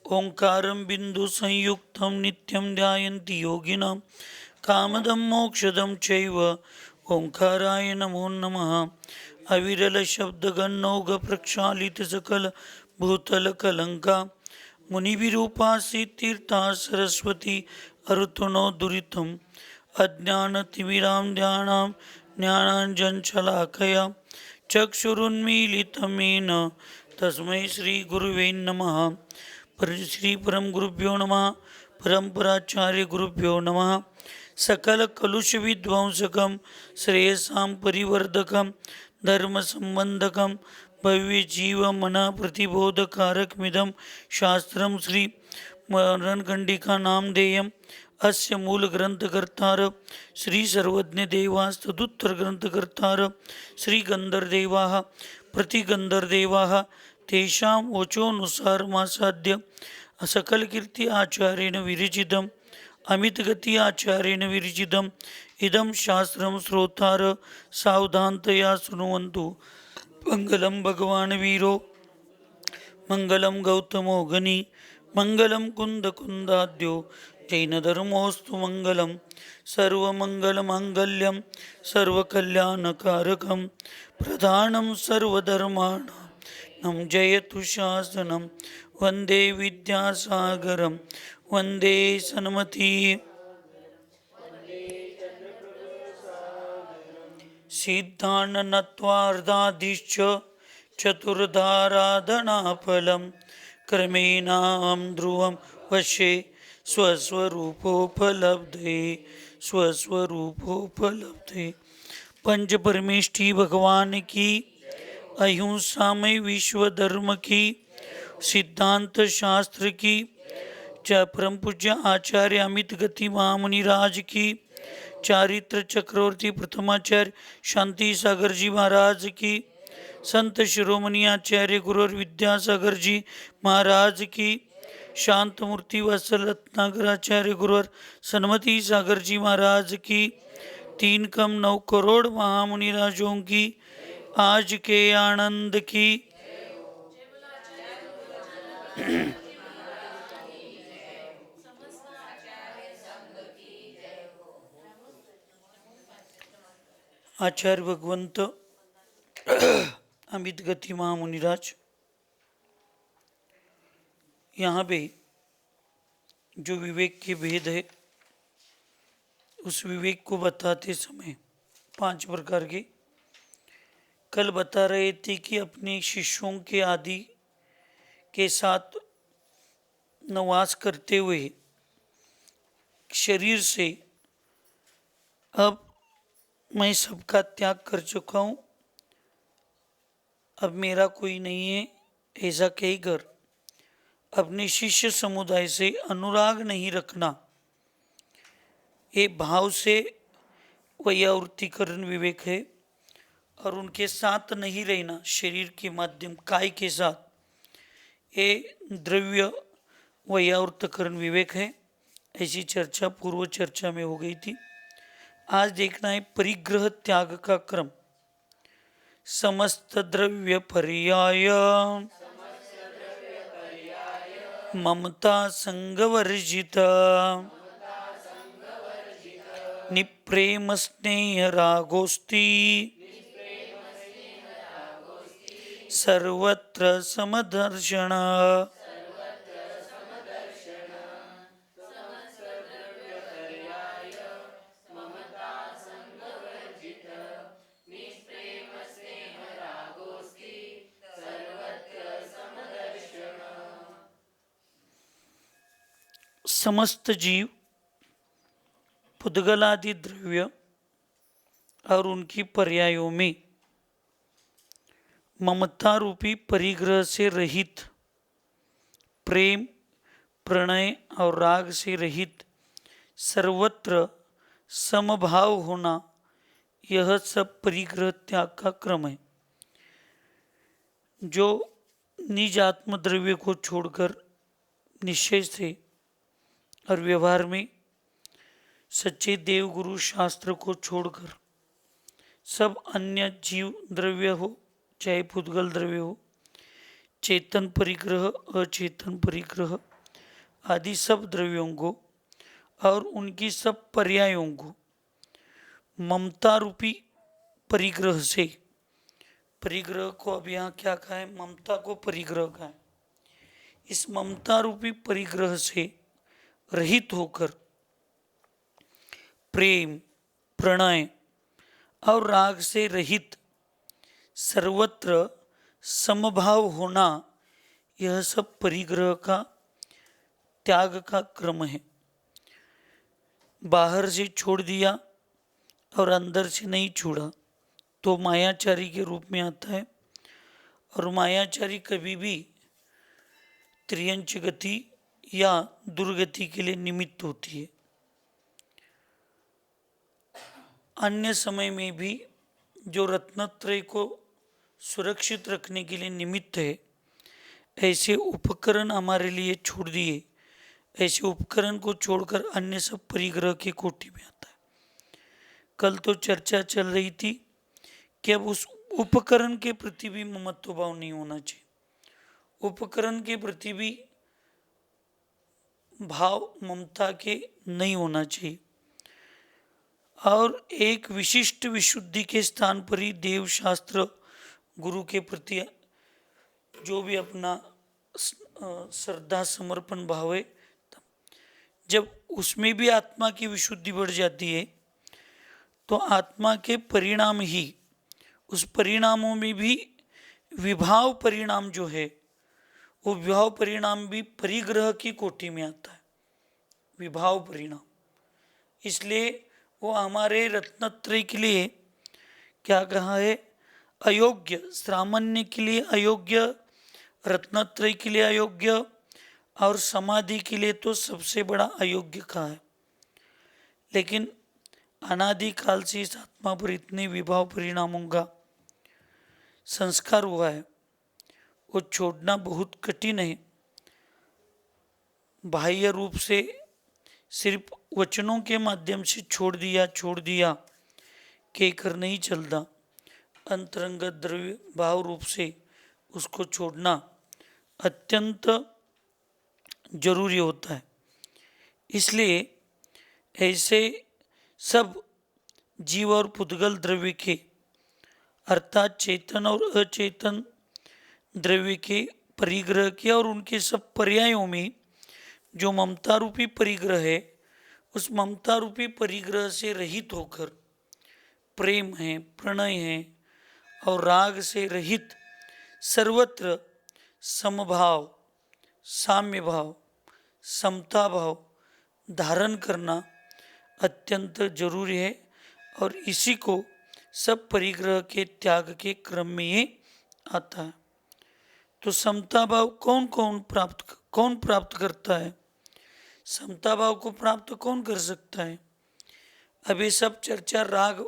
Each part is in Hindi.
ओंकारं बिन्दुसंयुक्तं नित्यं ध्यायन्ति योगिनां कामदं मोक्षदं चैव ओंकाराय नमो नमः। अविरलशब्दगन्नौघप्रक्षालितसकलभूतलकलङ्का मुनिविरूपासीतीर्था सरस्वती अरुतुनो दुरितम् अज्ञानतिमिरां ध्यानां ज्ञानाञ्जनशलाकया चक्षुरुन्मीलितं येन तस्मै श्रीगुरुवे नमः। श्री परम गुरुभ्यो नमः। परम्पराचार्य गुरुभ्यो नमः। सकलकलुषविध्वंसकं श्रेयसां परिवर्धकं धर्मसंबन्धकं भव्यजीवमनप्रतिबोधकारकमिदं शास्त्रं श्री मरणकण्डिका नामधेयम्। अस्य मूलग्रन्थकर्तार श्री सर्वज्ञदेवास्तदुत्तरग्रन्थकर्तार श्री गन्धर्वदेवाः प्रतिगन्धर्वदेवाः तेषां वचोनुसारमासाद्य सकलकीर्ति आचार्येण विरचितम् अमितगति आचार्येण विरचितम् इदं शास्त्रं श्रोतार सावधानतया शृण्वन्तु। मङ्गलं भगवान् वीरो मङ्गलं गौतमो गनि मङ्गलं कुन्दकुन्दाद्यो जैनधर्मोऽस्तु मङ्गलं। सर्वमङ्गलमाङ्गल्यं सर्वकल्याणकारकं प्रधानं सर्वधर्माणां नं जयतु शासनं। वन्दे विद्यासागरं वन्दे सन्मति सिद्धान्नत्वार्धादिश्च चतुर्धाराधनाफलं क्रमेणां ध्रुवं वशे स्वस्वरूपोपलब्धे स्वस्वरूपोपलब्धे। पंच परमेष्ठी भगवान की, अहिंसामय विश्व धर्म की, सिद्धांत शास्त्र की, परम पूज्य आचार्य अमित गति महामुनिराज की, चारित्र चक्रवर्ती प्रथमाचार्य शांति सागर जी महाराज की, संत शिरोमणि आचार्य गुरुवर विद्यासागर जी महाराज की, शांत मूर्ति वत्सल रत्नाकर आचार्य गुरुवर सन्मति सागर जी महाराज की, 3 करोड़ महामुनिराजों की आज के आनंद की। आचार्य भगवंत अमित गति महामुनिराज यहाँ पे जो विवेक के भेद है उस विवेक को बताते समय 5 प्रकार के कल बता रहे थे कि अपने शिष्यों के आदि के साथ निवास करते हुए शरीर से अब मैं सबका त्याग कर चुका हूँ, अब मेरा कोई नहीं है, ऐसा कहकर अपने शिष्य समुदाय से अनुराग नहीं रखना, ये भाव से वैयावृत्तिकरण विवेक है। और उनके साथ नहीं रहना शरीर के माध्यम काय के साथ, ये द्रव्य वैयावृत्तिकरण विवेक है। ऐसी चर्चा पूर्व चर्चा में हो गई थी। आज देखना है परिग्रह त्याग का क्रम। समस्त द्रव्य पर्याय ममता संगवर्जित निप्रेम स्नेह रागोस्ति सर्वत्र समदर्शन। समस्त जीव पुद्गलादि द्रव्य और उनकी पर्यायों में ममता रूपी परिग्रह से रहित, प्रेम प्रणय और राग से रहित सर्वत्र समभाव होना, यह सब परिग्रह त्याग का क्रम है। जो निज आत्म द्रव्य को छोड़कर निश्चय से और व्यवहार में सच्चे देव गुरु शास्त्र को छोड़कर सब अन्य जीव द्रव्य हो चाहे पुद्गल द्रव्य हो, चेतन परिग्रह अचेतन परिग्रह आदि सब द्रव्यों को और उनकी सब पर्यायों को ममता रूपी परिग्रह से, परिग्रह को अब यहाँ क्या कहा है, ममता को परिग्रह कहा है, इस ममता रूपी परिग्रह से रहित होकर प्रेम, प्रणय और राग से रहित सर्वत्र समभाव होना, यह सब परिग्रह का त्याग का क्रम है। बाहर से छोड़ दिया और अंदर से नहीं छोड़ा तो मायाचारी के रूप में आता है, और मायाचारी कभी भी त्रियंच गति या दुर्गति के लिए निमित्त होती है। अन्य समय में भी जो रत्नत्रय को सुरक्षित रखने के लिए निमित्त है, ऐसे उपकरण हमारे लिए छोड़ दिए, ऐसे उपकरण को छोड़कर अन्य सब परिग्रह की कोटि में आता है। कल तो चर्चा चल रही थी कि अब उस उपकरण के प्रति भी ममत्व भाव नहीं होना चाहिए, उपकरण के प्रति भी भाव ममता के नहीं होना चाहिए, और एक विशिष्ट विशुद्धि के स्थान पर ही देव शास्त्र गुरु के प्रति जो भी अपना श्रद्धा समर्पण भाव है, जब उसमें भी आत्मा की विशुद्धि बढ़ जाती है तो आत्मा के परिणाम ही, उस परिणामों में भी विभाव परिणाम जो है, वो विभाव परिणाम भी परिग्रह की कोटि में आता है, विभाव परिणाम। इसलिए वो हमारे रत्नत्रय के लिए क्या कहा है, अयोग्य, सामान्य के लिए अयोग्य, रत्नत्रय के लिए अयोग्य, और समाधि के लिए तो सबसे बड़ा अयोग्य कहा है। लेकिन अनादिकाल से इस आत्मा पर इतने विभाव परिणामों का संस्कार हुआ है, वो छोड़ना बहुत कठिन है। बाह्य रूप से सिर्फ वचनों के माध्यम से छोड़ दिया कहकर नहीं चलता, अंतरंगत द्रव्य भाव रूप से उसको छोड़ना अत्यंत जरूरी होता है। इसलिए ऐसे सब जीव और पुद्गल द्रव्य के, अर्थात चेतन और अचेतन द्रव्य के परिग्रह के और उनके सब पर्यायों में जो ममता रूपी परिग्रह है, उस ममता रूपी परिग्रह से रहित होकर प्रेम है, प्रणय है और राग से रहित सर्वत्र समभाव, साम्य भाव, समता भाव धारण करना अत्यंत जरूरी है, और इसी को सब परिग्रह के त्याग के क्रम में ये आता है। तो समता भाव कौन प्राप्त करता है? समता भाव को प्राप्त कौन कर सकता है? अभी सब चर्चा राग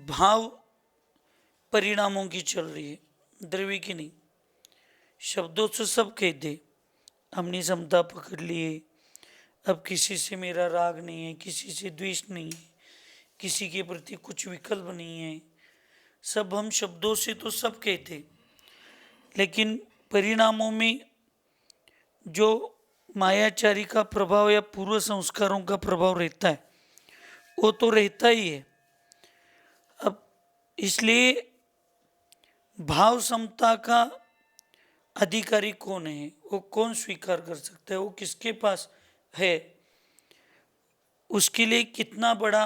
भाव परिणामों की चल रही है, द्रव्य की नहीं। शब्दों से सब कहते हमने समता पकड़ ली है, अब किसी से मेरा राग नहीं है, किसी से द्वेष नहीं है, किसी के प्रति कुछ विकल्प नहीं है, सब हम शब्दों से तो सब कहते, लेकिन परिणामों में जो मायाचारी का प्रभाव या पूर्व संस्कारों का प्रभाव रहता है, वो तो रहता ही है। अब इसलिए भाव समता का अधिकारी कौन है, वो कौन स्वीकार कर सकता है, वो किसके पास है, उसके लिए कितना बड़ा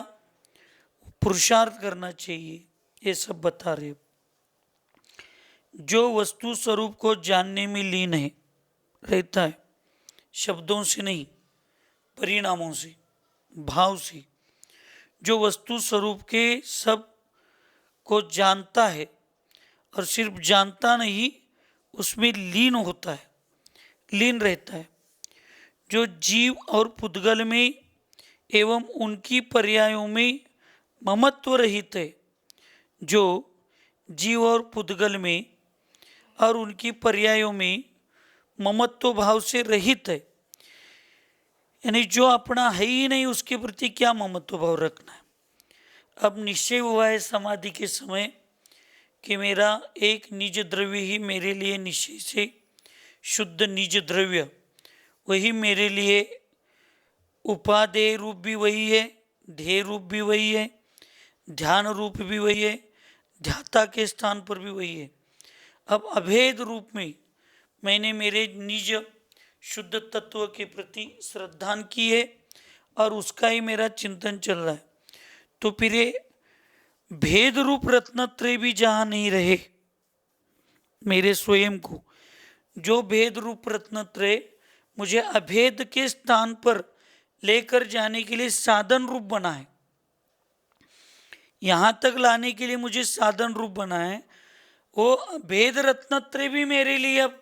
पुरुषार्थ करना चाहिए, ये सब बता रहे। जो वस्तु स्वरूप को जानने में लीन है रहता है, शब्दों से नहीं, परिणामों से, भाव से, जो वस्तु स्वरूप के सब को जानता है और सिर्फ जानता नहीं, उसमें लीन होता है, लीन रहता है, जो जीव और पुद्गल में एवं उनकी पर्यायों में ममत्व रहित है, जो जीव और पुद्गल में और उनकी पर्यायों में ममत्व भाव से रहित है, यानी जो अपना है ही नहीं, उसके प्रति क्या ममत्व भाव रखना है। अब निश्चय हुआ है समाधि के समय कि मेरा एक निज द्रव्य ही मेरे लिए निश्चय से शुद्ध निज द्रव्य वही मेरे लिए उपादेय रूप भी वही है, ध्येय रूप भी वही है, ध्यान रूप भी वही है, ध्याता के स्थान पर भी वही है। अब अभेद रूप में मैंने मेरे निज शुद्ध तत्व के प्रति श्रद्धा की है और उसका ही मेरा चिंतन चल रहा है। तो फिर ये भेद रूप रत्नत्रय भी जहाँ नहीं रहे, मेरे स्वयं को जो भेद रूप रत्नत्रय मुझे अभेद के स्थान पर लेकर जाने के लिए साधन रूप बना है, यहाँ तक लाने के लिए मुझे साधन रूप बना है, वो भेद रत्नत्रय भी मेरे लिए अब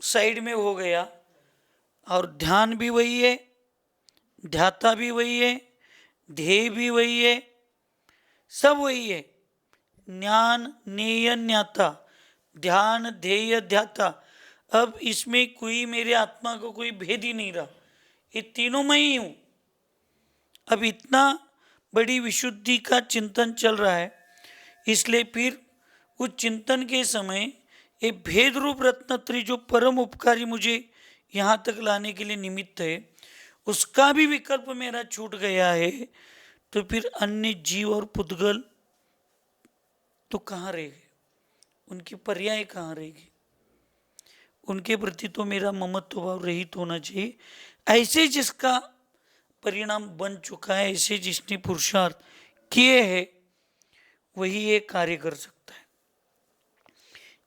साइड में हो गया। और ध्यान भी वही है, ध्याता भी वही है, ध्येय भी वही है, सब वही है। ज्ञान नेय ज्ञाता, ध्यान ध्येय ध्याता, अब इसमें कोई मेरे आत्मा को कोई भेद ही नहीं रहा, ये तीनों मैं ही हूँ। अब इतना बड़ी विशुद्धि का चिंतन चल रहा है, इसलिए फिर उस चिंतन के समय ये भेद रूप रत्नत्रय जो परम उपकारी मुझे यहाँ तक लाने के लिए निमित्त है, उसका भी विकल्प मेरा छूट गया है। तो फिर अन्य जीव और पुद्गल तो कहाँ रह गए, उनकी पर्याय कहाँ रहेगी, उनके प्रति तो मेरा ममत्व भाव रहित होना चाहिए। ऐसे जिसका परिणाम बन चुका है, ऐसे जिसने पुरुषार्थ किए हैं, वही ये कार्य कर सकता है।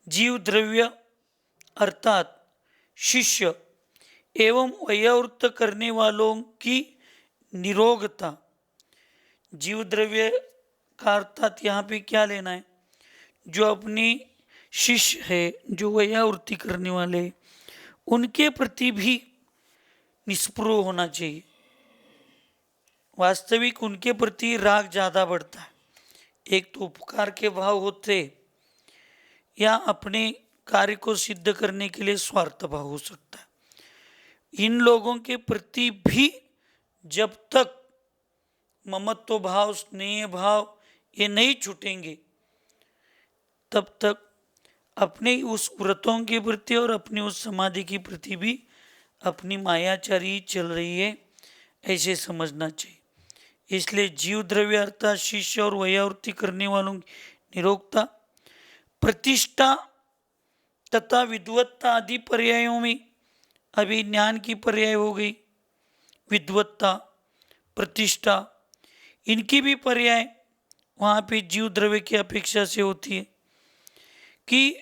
जीव द्रव्य अर्थात शिष्य एवं वयोवृत्त करने वालों की निरोगता, जीव द्रव्य का अर्थात यहाँ पे क्या लेना है, जो अपने शिष्य है, जो वयावृत्ति करने वाले, उनके प्रति भी निष्पृह होना चाहिए। वास्तविक उनके प्रति राग ज़्यादा बढ़ता है, एक तो उपकार के भाव होते या अपने कार्य को सिद्ध करने के लिए स्वार्थ भाव हो सकता है। इन लोगों के प्रति भी जब तक ममत्व भाव, स्नेह भाव ये नहीं छूटेंगे, तब तक अपने उस व्रतों के प्रति और अपनी उस समाधि के प्रति भी अपनी मायाचारी चल रही है, ऐसे समझना चाहिए। इसलिए जीव द्रव्य अर्थात शिष्य और वयावृत्ति करने वालों की निरोगता, प्रतिष्ठा तथा विद्वत्ता आदि पर्यायों में, अभी ज्ञान की पर्याय हो गई विद्वत्ता, प्रतिष्ठा, इनकी भी पर्याय वहाँ पे जीव द्रव्य की अपेक्षा से होती है कि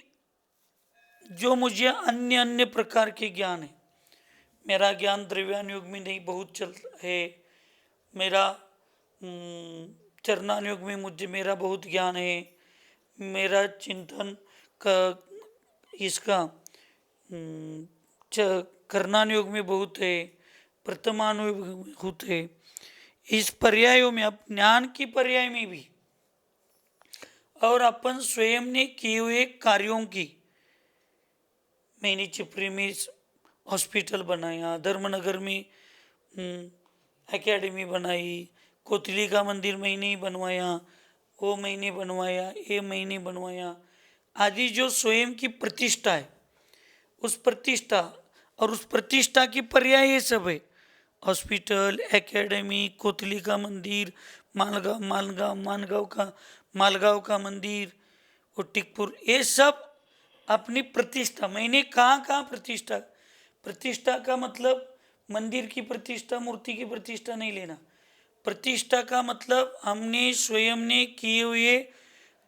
जो मुझे अन्य अन्य प्रकार के ज्ञान है, मेरा ज्ञान द्रव्यानुयोग में नहीं बहुत चल है, मेरा चरणानुयोग में मुझे मेरा बहुत ज्ञान है, मेरा चिंतन का इसका करणानुयोग में बहुत है, प्रथमानुयोग में बहुत है। इस पर्यायों में, अब ज्ञान की पर्याय में भी और अपन स्वयं ने किए हुए कार्यों की, मैंने चिपरी में हॉस्पिटल बनाया, धर्मनगर में एकेडमी बनाई, कोतली का मंदिर मैंने ही बनवाया, वो मैंने बनवाया, ये मैंने बनवाया आदि, जो स्वयं की प्रतिष्ठा है, उस प्रतिष्ठा और उस प्रतिष्ठा की पर्याय ये सब है। हॉस्पिटल, एकेडमी, कोतली का मंदिर, मालगांव का मंदिर और टिकपुर, ये सब अपनी प्रतिष्ठा। मैंने कहाँ प्रतिष्ठा, प्रतिष्ठा का मतलब मंदिर की प्रतिष्ठा, मूर्ति की प्रतिष्ठा नहीं लेना। प्रतिष्ठा का मतलब हमने स्वयं ने किए हुए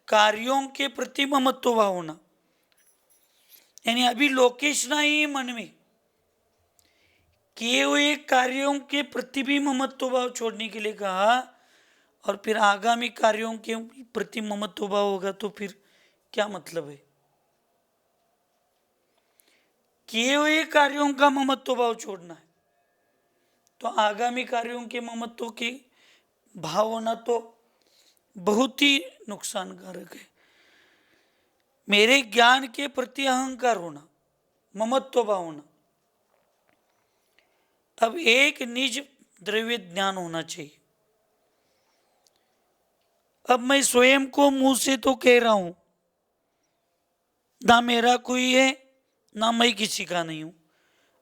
कार्यों के प्रति ममत्व भाव होना, यानी अभी लोकेश नहीं मन में किए हुए कार्यों के प्रति भी ममत्व भाव छोड़ने के लिए कहा, और फिर आगामी कार्यों के प्रति ममत्व भाव होगा तो फिर क्या मतलब है। किए हुए कार्यों का ममत्व भाव छोड़ना है तो आगामी कार्यों के ममत्व के भाव होना तो बहुत ही नुकसानकारक है। मेरे ज्ञान के प्रति अहंकार होना, ममत्व भाव होना। अब एक निज द्रव्य ज्ञान होना चाहिए। अब मैं स्वयं को मुंह से तो कह रहा हूं, ना मेरा कोई है ना मैं किसी का नहीं हूं,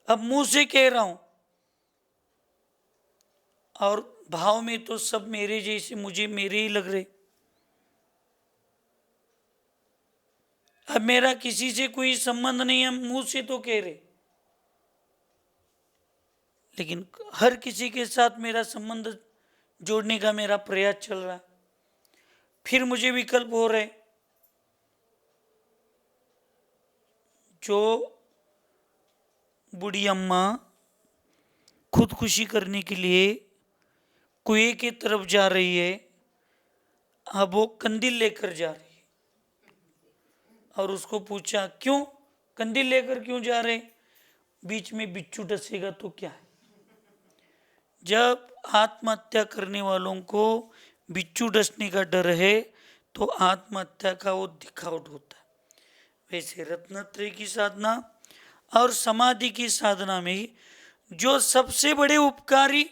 अब मुंह से कह रहा हूं और भाव में तो सब मेरे जैसे, मुझे मेरे ही लग रहे। अब मेरा किसी से कोई संबंध नहीं है, मुंह से तो कह रहे, लेकिन हर किसी के साथ मेरा संबंध जोड़ने का मेरा प्रयास चल रहा है। फिर मुझे विकल्प हो रहे, जो बूढ़ी अम्मा खुदकुशी करने के लिए कुएं की तरफ जा रही है, अब वो कंदील लेकर जा रही है। और उसको पूछा, क्यों कंदील लेकर क्यों जा रहे? बीच में बिच्छू डसेगा तो क्या है? जब आत्महत्या करने वालों को बिच्छू डसने का डर है तो आत्महत्या का वो दिखावट होता है। वैसे रत्नत्रय की साधना और समाधि की साधना में जो सबसे बड़े उपकारी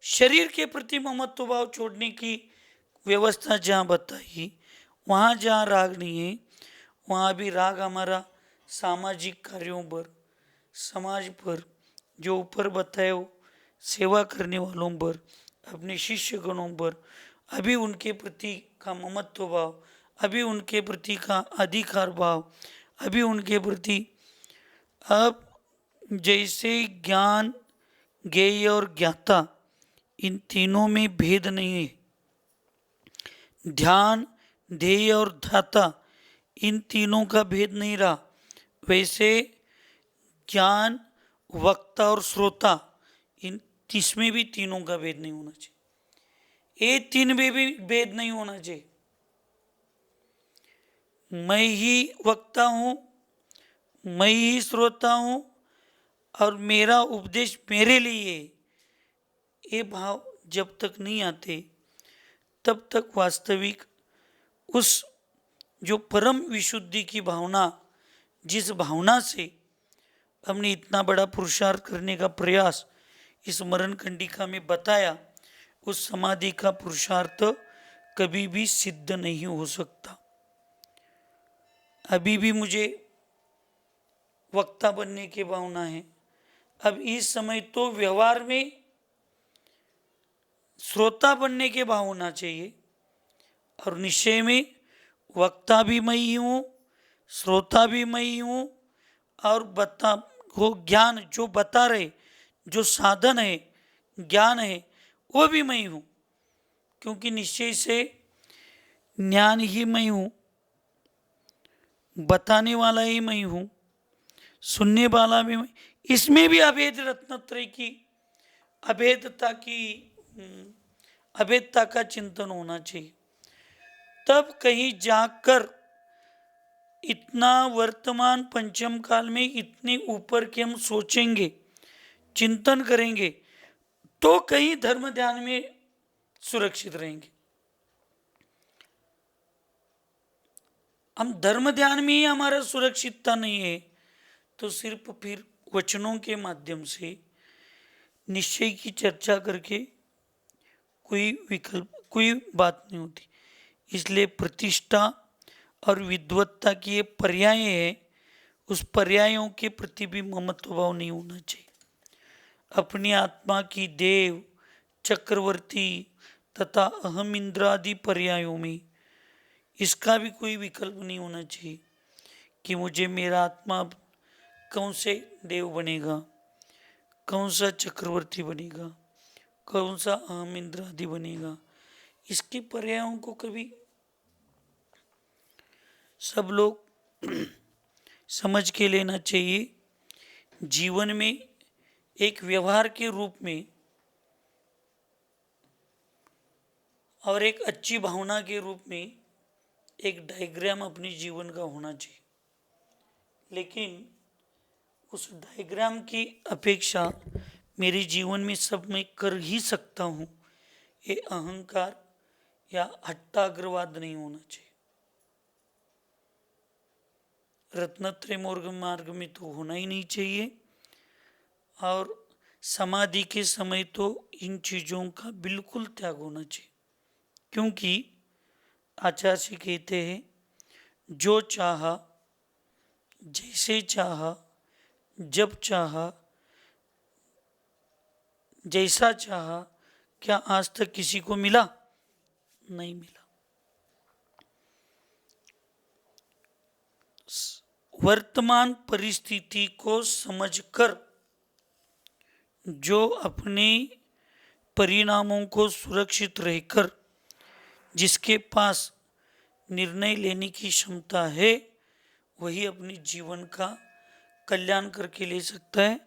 शरीर के प्रति ममत्व भाव छोड़ने की व्यवस्था जहाँ बताई, वहाँ जहाँ राग नहीं है, वहाँ भी राग हमारा सामाजिक कार्यों पर, समाज पर, जो ऊपर बताए हो, सेवा करने वालों पर, अपने शिष्य गणों पर, अभी उनके प्रति का ममत्व भाव, अभी उनके प्रति का अधिकार भाव, अभी उनके प्रति, अब जैसे ज्ञान, ज्ञेय और ज्ञाता, इन तीनों में भेद नहीं है। ध्यान, ध्येय और ध्याता, इन तीनों का भेद नहीं रहा। वैसे ज्ञान, वक्ता और श्रोता, इन इसमें भी तीनों का भेद नहीं होना चाहिए। ये तीन में भी भेद नहीं होना चाहिए। मैं ही वक्ता हूं, मैं ही श्रोता हूं और मेरा उपदेश मेरे लिए, ये भाव जब तक नहीं आते तब तक वास्तविक उस जो परम विशुद्धि की भावना, जिस भावना से हमने इतना बड़ा पुरुषार्थ करने का प्रयास इस मरण कंडिका में बताया, उस समाधि का पुरुषार्थ कभी भी सिद्ध नहीं हो सकता। अभी भी मुझे वक्ता बनने की भावना है। अब इस समय तो व्यवहार में श्रोता बनने के भाव होना चाहिए और निश्चय में वक्ता भी मैं ही हूँ, श्रोता भी मैं ही हूँ और बता वो ज्ञान जो बता रहे, जो साधन है, ज्ञान है, वो भी मैं ही हूँ। क्योंकि निश्चय से ज्ञान ही मैं हूँ, बताने वाला ही मैं हूँ, सुनने वाला भी मैं। इसमें भी अभेद रत्नत्रय की अभेदता का चिंतन होना चाहिए। तब कहीं जाकर इतना वर्तमान पंचम काल में इतने ऊपर के हम सोचेंगे, चिंतन करेंगे, तो कहीं धर्म ध्यान में सुरक्षित रहेंगे। हम धर्म ध्यान में ही हमारा सुरक्षितता नहीं है तो सिर्फ फिर वचनों के माध्यम से निश्चय की चर्चा करके कोई विकल्प, कोई बात नहीं होती। इसलिए प्रतिष्ठा और विद्वत्ता की ये पर्याय है, उस पर्यायों के प्रति भी ममत्व भाव नहीं होना चाहिए। अपनी आत्मा की देव, चक्रवर्ती तथा अहम इंद्रादि पर्यायों में इसका भी कोई विकल्प नहीं होना चाहिए कि मुझे मेरा आत्मा कौन से देव बनेगा, कौन सा चक्रवर्ती बनेगा, कौन सा अहम इंद्रादि बनेगा। इसके पर्यायों को कभी सब लोग समझ के लेना चाहिए। जीवन में एक व्यवहार के रूप में और एक अच्छी भावना के रूप में एक डायग्राम अपने जीवन का होना चाहिए, लेकिन उस डायग्राम की अपेक्षा मेरे जीवन में सब मैं कर ही सकता हूँ, ये अहंकार या हट्टाग्रवाद नहीं होना चाहिए। रत्नत्रय मार्ग में तो होना ही नहीं चाहिए। और समाधि के समय तो इन चीज़ों का बिल्कुल त्याग होना चाहिए, क्योंकि आचार्य कहते हैं जो चाहा, जैसे चाहा, जब चाहा, जैसा चाहा, क्या आज तक किसी को मिला? नहीं मिला। वर्तमान परिस्थिति को समझकर जो अपने परिणामों को सुरक्षित रहकर जिसके पास निर्णय लेने की क्षमता है, वही अपने जीवन का कल्याण करके ले सकता है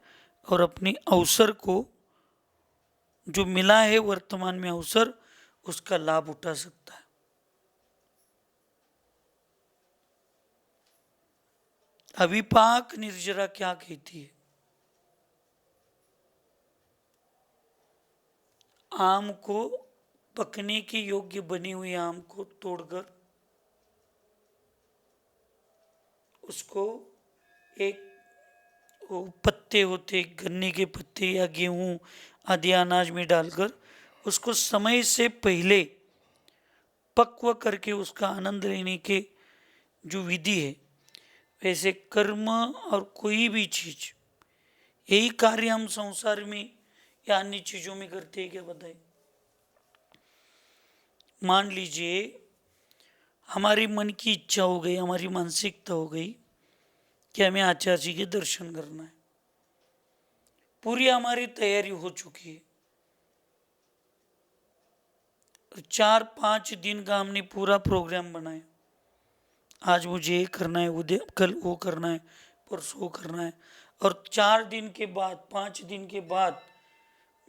और अपने अवसर को, जो मिला है वर्तमान में अवसर, उसका लाभ उठा सकता है। अविपाक निर्जरा क्या कहती है? आम को, पकने के योग्य बने हुए आम को तोड़कर उसको एक, वो पत्ते होते गन्ने के पत्ते या गेहूं आदि अनाज में डालकर उसको समय से पहले पक्व करके उसका आनंद लेने के जो विधि है, वैसे कर्म और कोई भी चीज, यही कार्य हम संसार में या अन्य चीजों में करते हैं क्या? बताइए। मान लीजिए हमारी मन की इच्छा हो गई, हमारी मानसिकता हो गई कि हमें आचार्य जी के दर्शन करना है, पूरी हमारी तैयारी हो चुकी है, 4-5 दिन का हमने पूरा प्रोग्राम बनाया, आज मुझे ये करना है, उधर कल वो करना है, परसों वो करना है, और 4 दिन के बाद, 5 दिन के बाद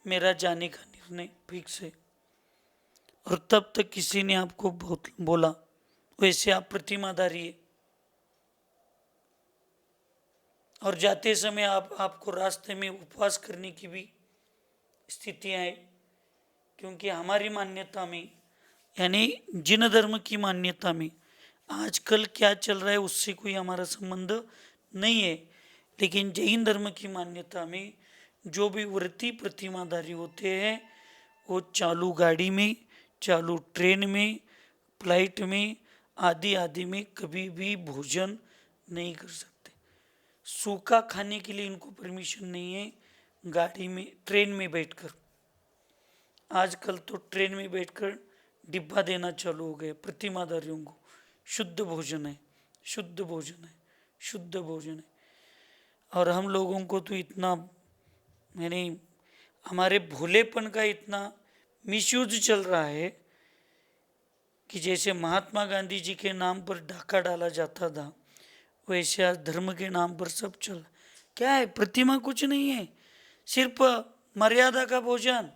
मेरा जाने का निर्णय फिक्स है, और तब तक किसी ने आपको बोला वैसे आप प्रतिमाधारी है, और जाते समय आपको रास्ते में उपवास करने की भी स्थितियां है, क्योंकि हमारी मान्यता में, यानी जिन धर्म की मान्यता में आजकल क्या चल रहा है उससे कोई हमारा संबंध नहीं है, लेकिन जैन धर्म की मान्यता में जो भी व्रती प्रतिमाधारी होते हैं वो चालू गाड़ी में, चालू ट्रेन में, फ्लाइट में आदि आदि में कभी भी भोजन नहीं कर सकते। सूखा खाने के लिए इनको परमिशन नहीं है गाड़ी में, ट्रेन में बैठकर। आजकल तो ट्रेन में बैठकर डिब्बा देना चालू हो गया प्रतिमाधारियों को, शुद्ध भोजन है, शुद्ध भोजन है, शुद्ध भोजन है। और हम लोगों को तो इतना, यानी हमारे भोलेपन का इतना मिसयूज चल रहा है कि जैसे महात्मा गांधी जी के नाम पर डाका डाला जाता था, वैसे आज धर्म के नाम पर सब चल। क्या है? प्रतिमा कुछ नहीं है, सिर्फ मर्यादा का भोजन,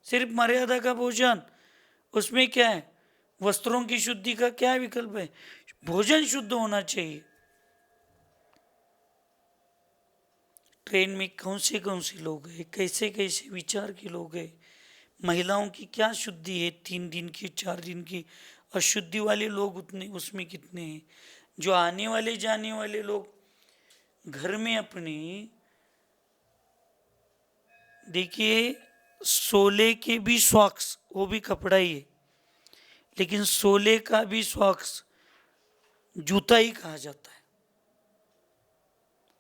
सिर्फ मर्यादा का भोजन। उसमें क्या है? वस्त्रों की शुद्धि का क्या विकल्प है? भोजन शुद्ध होना चाहिए। ट्रेन में कौन से लोग हैं, कैसे कैसे विचार के लोग हैं, महिलाओं की क्या शुद्धि है, 3 दिन की, 4 दिन की, अशुद्धि वाले लोग उतने उसमें कितने हैं। जो आने वाले जाने वाले लोग घर में अपने, देखिए सोले के भी सॉक्स, वो भी कपड़ा ही है, लेकिन सोले का भी सॉक्स जूता ही कहा जाता है।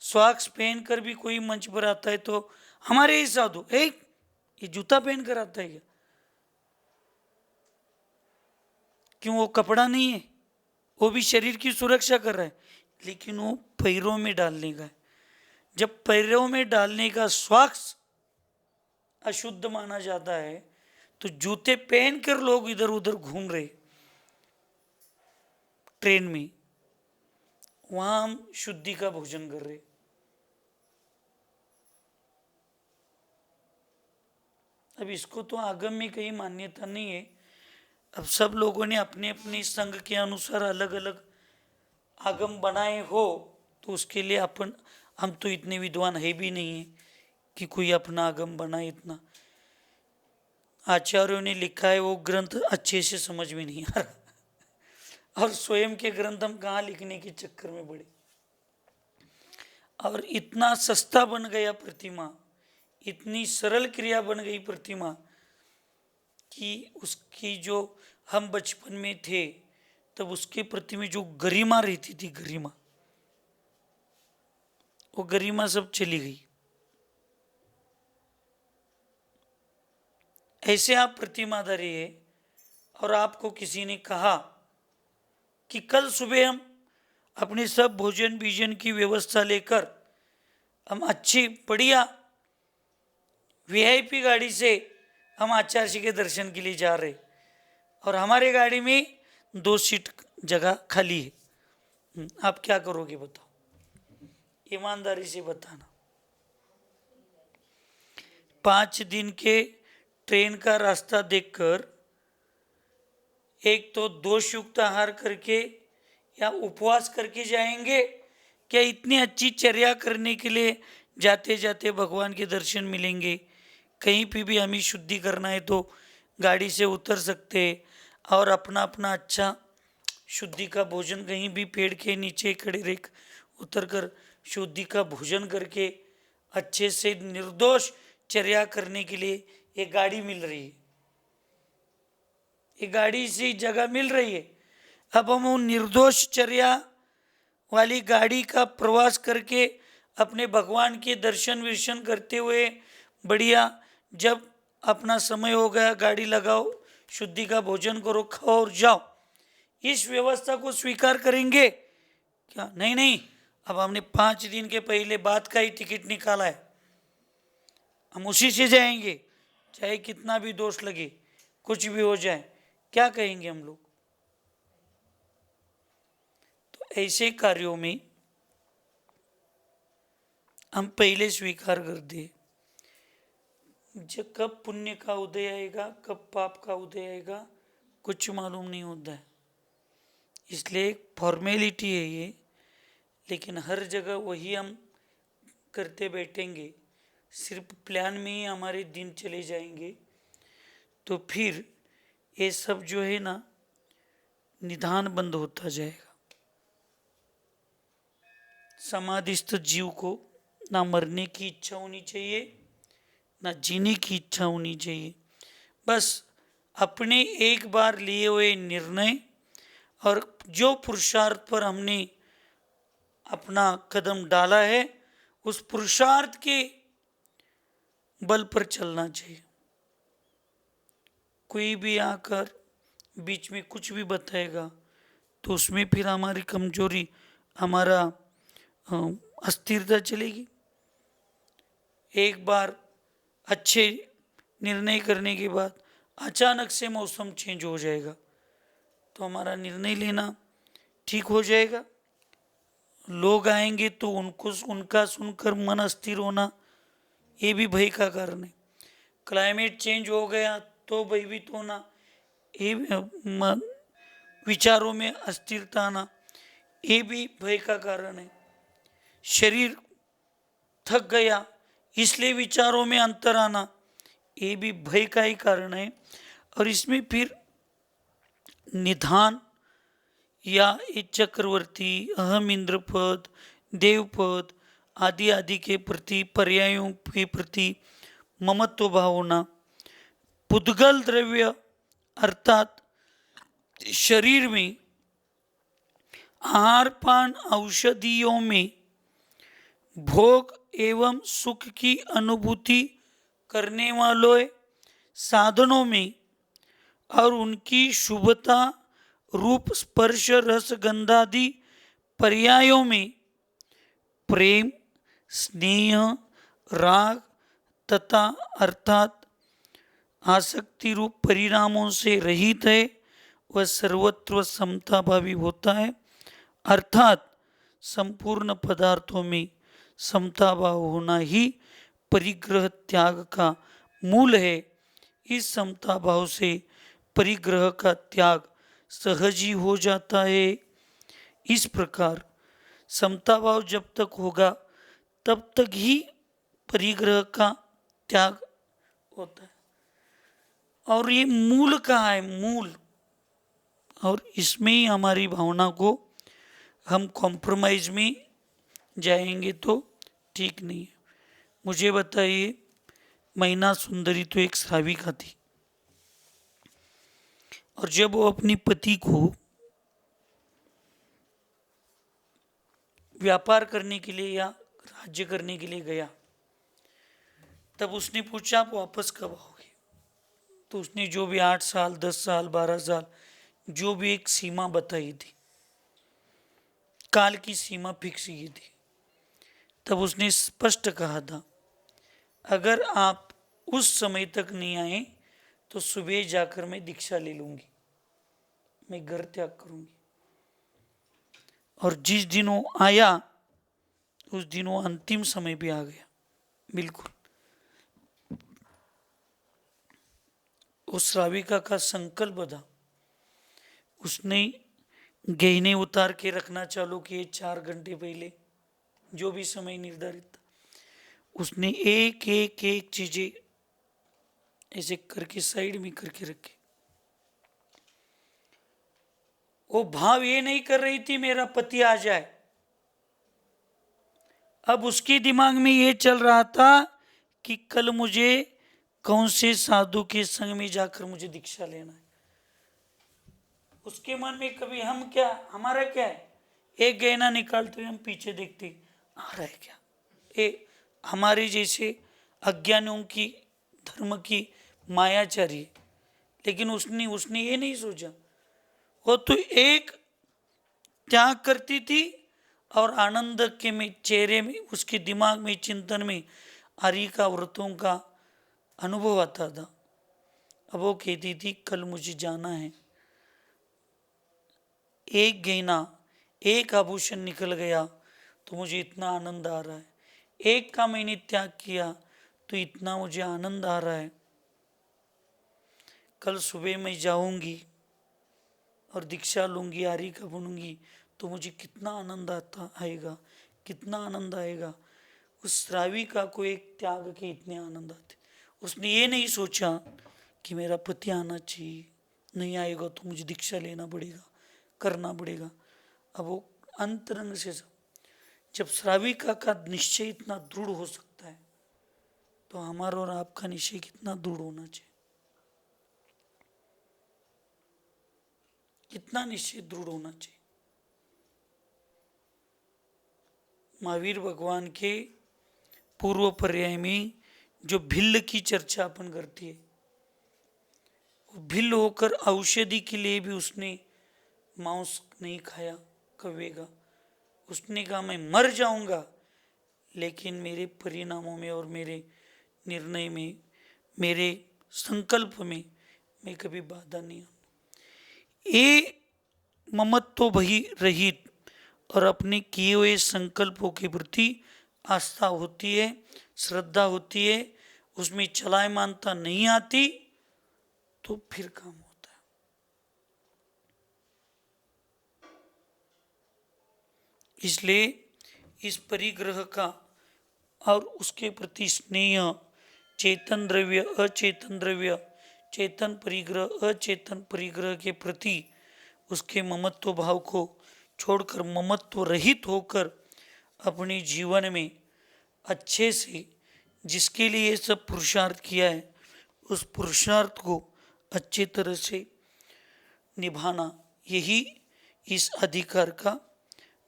सॉक्स पहनकर भी कोई मंच पर आता है तो हमारे ही साधु, ये जूता पहन कर आता है क्या? क्यों? वो कपड़ा नहीं है, वो भी शरीर की सुरक्षा कर रहा है, लेकिन वो पैरों में डालने का है। जब पैरों में डालने का सॉक्स अशुद्ध माना जाता है तो जूते पहनकर लोग इधर उधर घूम रहे ट्रेन में, वहां हम शुद्धि का भोजन कर रहे। अब इसको तो आगम में कहीं मान्यता नहीं है। अब सब लोगों ने अपने अपने संघ के अनुसार अलग अलग आगम बनाए हो, तो उसके लिए हम तो इतने विद्वान है भी नहीं है कि कोई अपना आगम बनाए। इतना आचार्यों ने लिखा है वो ग्रंथ अच्छे से समझ में नहीं आ रहा, और स्वयं के ग्रंथ हम कहाँ लिखने के चक्कर में पड़े। और इतना सस्ता बन गया प्रतिमा, इतनी सरल क्रिया बन गई प्रतिमा कि उसकी जो हम बचपन में थे तब उसके प्रति में जो गरिमा रहती थी, गरिमा, वो गरिमा सब चली गई। ऐसे आप प्रतिमा धरिए और आपको किसी ने कहा कि कल सुबह हम अपने सब भोजन बीजन की व्यवस्था लेकर हम अच्छी बढ़िया वीआईपी गाड़ी से हम आचार्य के दर्शन के लिए जा रहे और हमारे गाड़ी में 2 सीट जगह खाली है, आप क्या करोगे बताओ? ईमानदारी से बताना। 5 दिन के ट्रेन का रास्ता देखकर एक तो दोष युक्त आहार करके या उपवास करके जाएंगे, क्या इतनी अच्छी चर्या करने के लिए जाते जाते भगवान के दर्शन मिलेंगे? कहीं पे भी हमें शुद्धि करना है तो गाड़ी से उतर सकते और अपना अपना अच्छा शुद्धि का भोजन कहीं भी पेड़ के नीचे खड़े रह उतर कर शुद्धि का भोजन करके अच्छे से निर्दोष चर्या करने के लिए एक गाड़ी मिल रही है, एक गाड़ी सी जगह मिल रही है। अब हम उन निर्दोष चर्या वाली गाड़ी का प्रवास करके अपने भगवान के दर्शन विर्शन करते हुए बढ़िया जब अपना समय हो गया गाड़ी लगाओ, शुद्धि का भोजन करो, खाओ और जाओ, इस व्यवस्था को स्वीकार करेंगे क्या? नहीं नहीं, अब हमने 5 दिन के पहले बाद का ही टिकट निकाला है, हम उसी से जाएंगे चाहे कितना भी दोष लगे, कुछ भी हो जाए, क्या कहेंगे हम लोग? तो ऐसे कार्यों में हम पहले स्वीकार कर दे, जब कब पुण्य का उदय आएगा कब पाप का उदय आएगा कुछ मालूम नहीं होता है, इसलिए एक फॉर्मेलिटी है ये, लेकिन हर जगह वही हम करते बैठेंगे, सिर्फ प्लान में ही हमारे दिन चले जाएंगे, तो फिर ये सब जो है ना निधान बंद होता जाएगा। समाधिस्थ जीव को ना मरने की इच्छा होनी चाहिए ना जीने की इच्छा होनी चाहिए, बस अपने एक बार लिए हुए निर्णय और जो पुरुषार्थ पर हमने अपना कदम डाला है उस पुरुषार्थ के बल पर चलना चाहिए। कोई भी आकर बीच में कुछ भी बताएगा तो उसमें फिर हमारी कमजोरी, हमारा अस्थिरता चलेगी। एक बार अच्छे निर्णय करने के बाद अचानक से मौसम चेंज हो जाएगा तो हमारा निर्णय लेना ठीक हो जाएगा। लोग आएंगे तो उनका सुनकर मन अस्थिर होना ये भी भय का कारण है। क्लाइमेट चेंज हो गया तो भयभीत होना, ये विचारों में अस्थिरता आना ये भी भय का कारण है। शरीर थक गया इसलिए विचारों में अंतर आना ये भी भय का ही कारण है। और इसमें फिर निधान या चक्रवर्ती, अहम इंद्रपद, देवपद आदि आदि के प्रति, पर्यायों के प्रति ममत्व भाव होना, पुद्गल द्रव्य अर्थात शरीर में आहार पान औषधियों में भोग एवं सुख की अनुभूति करने वालों साधनों में और उनकी शुभता रूप स्पर्श रस गंधादि पर्यायों में प्रेम स्नेह राग तथा अर्थात आसक्ति रूप परिणामों से रहित है, वह सर्वत्र समता भावी होता है। अर्थात संपूर्ण पदार्थों में समता भाव होना ही परिग्रह त्याग का मूल है। इस समता भाव से परिग्रह का त्याग सहज ही हो जाता है। इस प्रकार समता भाव जब तक होगा तब तक ही परिग्रह का त्याग होता है। और ये मूल कहाँ है? मूल। और इसमें ही हमारी भावना को हम कॉम्प्रोमाइज में जाएंगे तो ठीक नहीं है। मुझे बताइए, मैना सुंदरी तो एक श्राविका थी और जब वो अपनी पति को व्यापार करने के लिए या राज्य करने के लिए गया तब उसने पूछा आप वापस कब आओगे? तो उसने जो भी 8 साल 10 साल 12 साल जो भी एक सीमा बताई थी, काल की सीमा फिक्स की थी, तब उसने स्पष्ट कहा था अगर आप उस समय तक नहीं आए तो सुबह जाकर मैं दीक्षा ले लूंगी, मैं घर त्याग करूंगी। और जिस दिन वो आया उस दिन वो अंतिम समय भी आ गया। बिल्कुल उस श्राविका का संकल्प था। उसने गहने उतार के रखना चालू किए 4 घंटे पहले, जो भी समय निर्धारित था। उसने एक एक एक चीजें ऐसे करके साइड में करके रखे। वो भाव ये नहीं कर रही थी मेरा पति आ जाए, अब उसके दिमाग में ये चल रहा था कि कल मुझे कौन से साधु के संग में जाकर मुझे दीक्षा लेना है। उसके मन में कभी हम क्या, हमारा क्या है, एक गहना निकालते हुए हम पीछे देखते आ रहा है क्या, ये हमारे जैसे अज्ञानियों की धर्म की मायाचारी है। लेकिन उसने ये नहीं सोचा, वो तो एक त्याग करती थी और आनंद के में चेहरे में उसके दिमाग में चिंतन में हरि का व्रतों का अनुभव आता था। अब वो कहती थी कल मुझे जाना है, एक गहना एक आभूषण निकल गया तो मुझे इतना आनंद आ रहा है, एक का मैंने त्याग किया तो इतना मुझे आनंद आ रहा है। कल सुबह मैं जाऊंगी और दीक्षा लूंगी, आरी का बनूंगी तो मुझे कितना आनंद आता आएगा, कितना आनंद आएगा। उस श्राविका को एक त्याग के इतने आनंद आते। उसने ये नहीं सोचा कि मेरा पति आना चाहिए, नहीं आएगा तो मुझे दीक्षा लेना पड़ेगा, करना पड़ेगा। अब वो अंतरंग से जब श्राविका का निश्चय इतना दृढ़ हो सकता है तो हमारा और आपका निश्चय कितना दृढ़ होना चाहिए, कितना निश्चय दृढ़ होना चाहिए। महावीर भगवान के पूर्व पर्याय में जो भिल्ल की चर्चा अपन करती है, भिल्ल होकर औषधि के लिए भी उसने मांस नहीं खाया कौवे का। उसने कहा मैं मर जाऊंगा लेकिन मेरे परिणामों में और मेरे निर्णय में, मेरे संकल्प में मैं कभी बाधा नहीं हूं। ये ममत्व भई रहित और अपने किए हुए संकल्पों के प्रति आस्था होती है, श्रद्धा होती है, उसमें चलायमानता नहीं आती तो फिर काम होता है। इसलिए इस परिग्रह का और उसके प्रति स्नेह, चेतन द्रव्य अचेतन द्रव्य, चेतन परिग्रह अचेतन परिग्रह के प्रति उसके ममत्व भाव को छोड़कर ममत्व रहित होकर अपने जीवन में अच्छे से जिसके लिए ये सब पुरुषार्थ किया है उस पुरुषार्थ को अच्छी तरह से निभाना, यही इस अधिकार का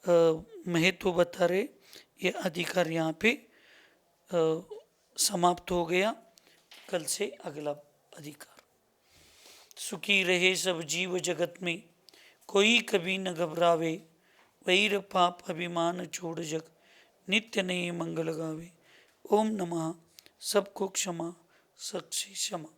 महत्व बता रहे। ये अधिकार यहाँ पे समाप्त हो गया। कल से अगला अधिकार। सुखी रहे सब जीव जगत में, कोई कभी न घबरावे, वैर पाप अभिमान छोड़ जग, नित्य नए मंगल गावे। ओम नमः। सबको क्षमा, सक्षी क्षमा।